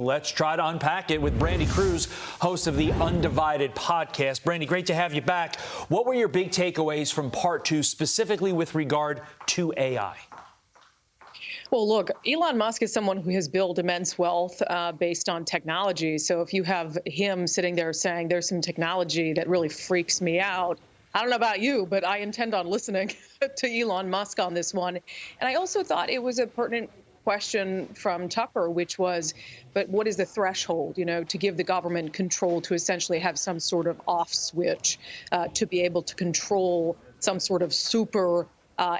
Let's try to unpack it with Brandi Kruse, host of the Undivided podcast. Brandi, great to have you back. What were your big takeaways from part two, specifically with regard to AI? Well, look, Elon Musk is someone who has built immense wealth based on technology. So if you have him sitting there saying there's some technology that really freaks me out, I don't know about you, but I intend on listening to Elon Musk on this one. And I also thought it was a pertinent question from Tucker, which was, but what is the threshold, to give the government control to essentially have some sort of off switch to be able to control some sort of super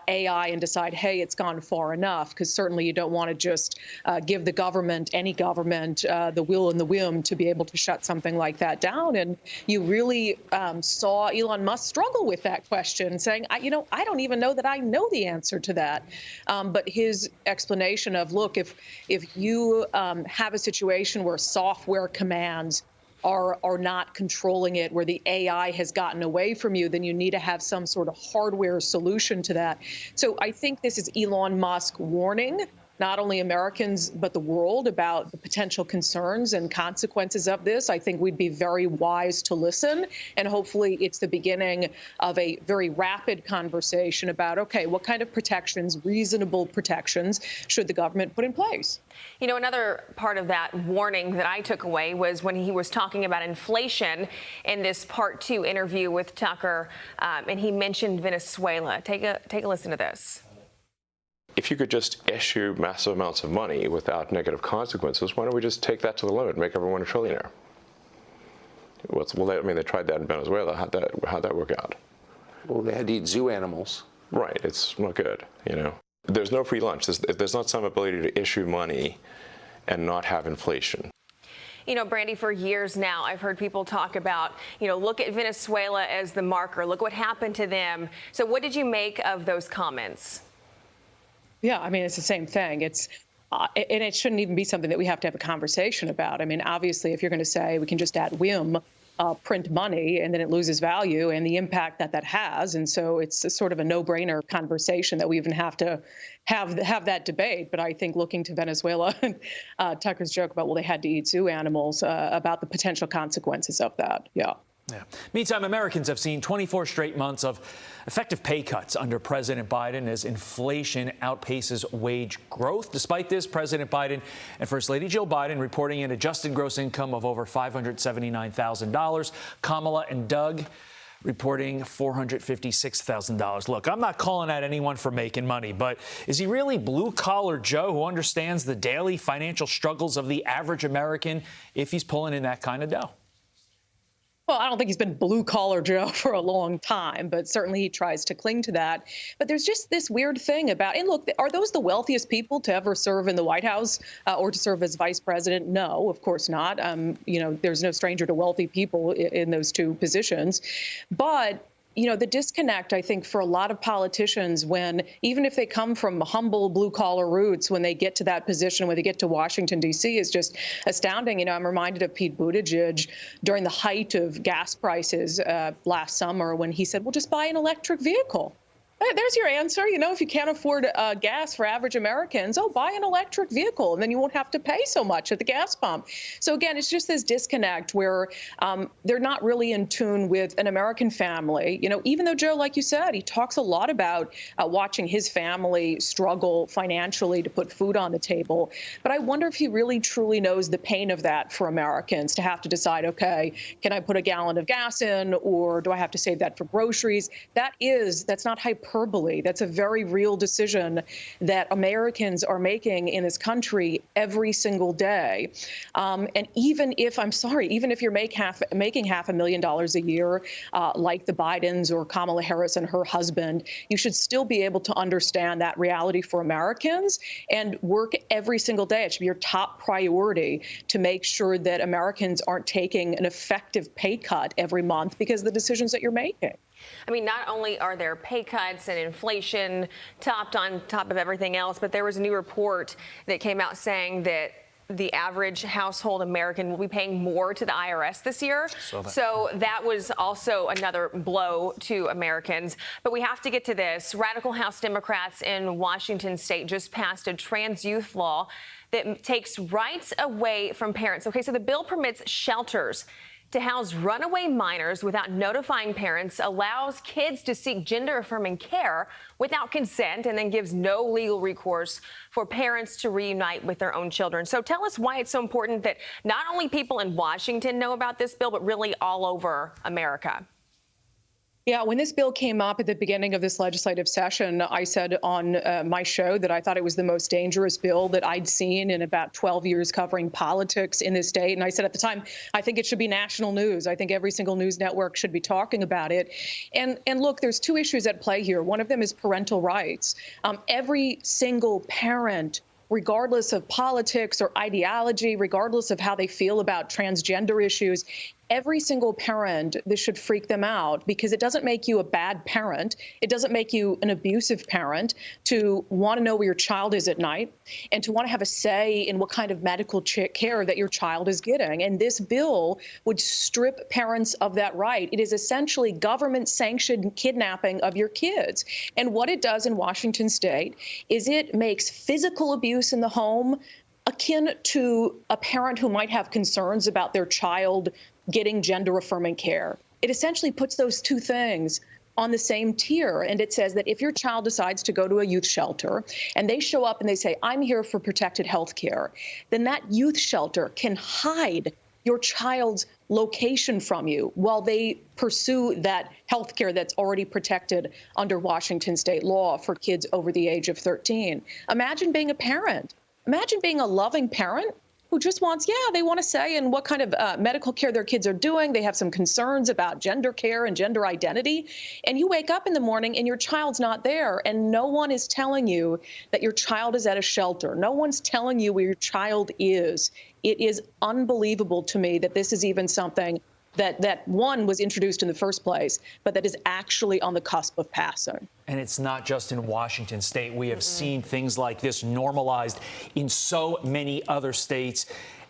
AI and decide, hey, it's gone far enough, because certainly you don't want to just give the government, any government, the will and the whim to be able to shut something like that down. And you really saw Elon Musk struggle with that question, saying, I don't even know that I know the answer to that. But his explanation of, look, if you have a situation where software commands are not controlling it, where the AI has gotten away from you, then you need to have some sort of hardware solution to that. So I think this is Elon Musk warning not only Americans, but the world about the potential concerns and consequences of this. I think we'd be very wise to listen. And hopefully it's the beginning of a very rapid conversation about, OK, what kind of protections, reasonable protections, should the government put in place? Another part of that warning that I took away was when he was talking about inflation in this part two interview with Tucker, and he mentioned Venezuela. Take a listen to this. If you could just issue massive amounts of money without negative consequences, why don't we just take that to the limit and make everyone a trillionaire? They tried that in Venezuela. How'd that work out? Well, they had to eat zoo animals. Right. It's not good, There's no free lunch. There's not some ability to issue money and not have inflation. Brandi, for years now, I've heard people talk about, look at Venezuela as the marker. Look what happened to them. So what did you make of those comments? Yeah, it's the same thing. And it shouldn't even be something that we have to have a conversation about. Obviously, if you're going to say we can just at whim print money and then it loses value and the impact that has. And so it's a sort of a no-brainer conversation that we even have to have that debate. But I think looking to Venezuela and Tucker's joke about, well, they had to eat zoo animals, about the potential consequences of that. Yeah. Meantime, Americans have seen 24 straight months of effective pay cuts under President Biden as inflation outpaces wage growth. Despite this, President Biden and First Lady Jill Biden reporting an adjusted gross income of over $579,000. Kamala and Doug reporting $456,000. Look, I'm not calling out anyone for making money, but is he really blue-collar Joe who understands the daily financial struggles of the average American if he's pulling in that kind of dough? Well, I don't think he's been blue-collar Joe for a long time, but certainly he tries to cling to that. But there's just this weird thing about, and look, are those the wealthiest people to ever serve in the White House or to serve as vice president? No, of course not. There's no stranger to wealthy people in those two positions. But the disconnect, I think, for a lot of politicians, when even if they come from humble blue-collar roots, when they get to that position, when they get to Washington, D.C., is just astounding. I'm reminded of Pete Buttigieg during the height of gas prices last summer when he said, well, just buy an electric vehicle. There's your answer. If you can't afford gas for average Americans, buy an electric vehicle, and then you won't have to pay so much at the gas pump. So again, it's just this disconnect where they're not really in tune with an American family. Even though Joe, like you said, he talks a lot about watching his family struggle financially to put food on the table. But I wonder if he really truly knows the pain of that for Americans, to have to decide, okay, can I put a gallon of gas in, or do I have to save that for groceries? That's not hyperbole. That's a very real decision that Americans are making in this country every single day. And even if you're making $500,000 a year, like the Bidens or Kamala Harris and her husband, you should still be able to understand that reality for Americans and work every single day. It should be your top priority to make sure that Americans aren't taking an effective pay cut every month because of the decisions that you're making. Not only are there pay cuts and inflation topped on top of everything else, but there was a new report that came out saying that the average household American will be paying more to the IRS this year. So that was also another blow to Americans. But we have to get to this. Radical House Democrats in Washington state just passed a trans youth law that takes rights away from parents. Okay, so the bill permits shelters to house runaway minors without notifying parents, allows kids to seek gender-affirming care without consent, and then gives no legal recourse for parents to reunite with their own children. So tell us why it's so important that not only people in Washington know about this bill, but really all over America. Yeah, when this bill came up at the beginning of this legislative session, I said on my show that I thought it was the most dangerous bill that I'd seen in about 12 years covering politics in this state. And I said at the time, I think it should be national news. I think every single news network should be talking about it. And look, there's two issues at play here. One of them is parental rights. Every single parent, regardless of politics or ideology, regardless of how they feel about transgender issues, every single parent, this should freak them out because it doesn't make you a bad parent. It doesn't make you an abusive parent to want to know where your child is at night and to want to have a say in what kind of medical care that your child is getting. And this bill would strip parents of that right. It is essentially government-sanctioned kidnapping of your kids. And what it does in Washington state is it makes physical abuse in the home akin to a parent who might have concerns about their child getting gender-affirming care. It essentially puts those two things on the same tier. And it says that if your child decides to go to a youth shelter and they show up and they say, I'm here for protected health care, then that youth shelter can hide your child's location from you while they pursue that health care that's already protected under Washington state law for kids over the age of 13. Imagine being a parent. Imagine being a loving parent who just wants, they want to say in what kind of medical care their kids are doing. They have some concerns about gender care and gender identity. And you wake up in the morning and your child's not there. And no one is telling you that your child is at a shelter. No one's telling you where your child is. It is unbelievable to me that this is even something that one was introduced in the first place, but that is actually on the cusp of passing. And it's not just in Washington state. We have seen things like this normalized in so many other states.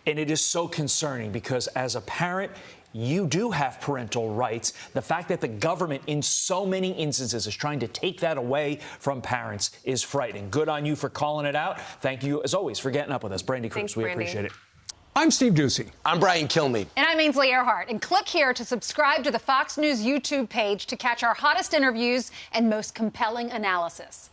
And it is so concerning because as a parent, you do have parental rights. The fact that the government in so many instances is trying to take that away from parents is frightening. Good on you for calling it out. Thank you, as always, for getting up with us. Brandi Kruse, we appreciate it. I'm Steve Doocy. I'm Brian Kilmeade. And I'm Ainsley Earhart. And click here to subscribe to the Fox News YouTube page to catch our hottest interviews and most compelling analysis.